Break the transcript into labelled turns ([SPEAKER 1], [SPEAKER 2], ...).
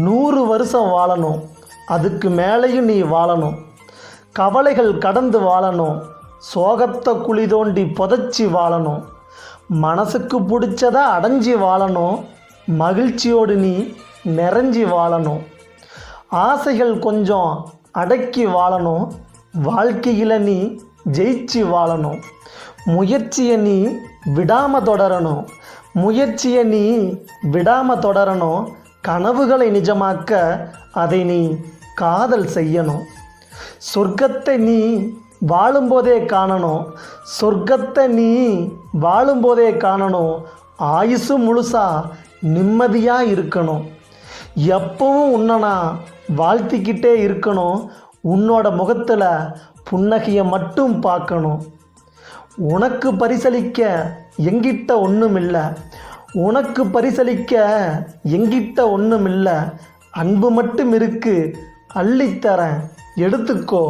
[SPEAKER 1] 100 வருஷம் வாழணும், அதுக்கு மேலேயும் நீ வாழணும். கவலைகள் கடந்து வாழணும், சோகத்தை குழி தோண்டி புதைச்சி வாழணும். மனசுக்கு பிடிச்சத அடைஞ்சி வாழணும், மகிழ்ச்சியோடு நீ நிறைஞ்சி வாழணும். ஆசைகள் கொஞ்சம் அடக்கி வாழணும், வாழ்க்கையில் நீ ஜெயிச்சு வாழணும். முயற்சியை நீ விடாமல் தொடரணும், முயற்சியை நீ விடாமல் தொடரணும். கனவுகளை நிஜமாக்க அதை நீ காதல் செய்யணும். சொர்க்கத்தை நீ வாழும்போதே காணணும், சொர்க்கத்தை நீ வாழும்போதே காணணும். ஆயுசு முழுசா நிம்மதியாக இருக்கணும். எப்பவும் உன்னை நான் வாழ்த்திக்கிட்டே இருக்கணும், உன்னோட முகத்தில் புன்னகையை மட்டும் பார்க்கணும். உனக்கு பரிசளிக்க எங்கிட்ட ஒன்றும் இல்லை, உனக்கு பரிசளிக்க எங்கிட்ட ஒன்றும் இல்லை. அன்பு மட்டும் இருக்கு, அள்ளித்தரேன் எடுத்துக்கோ.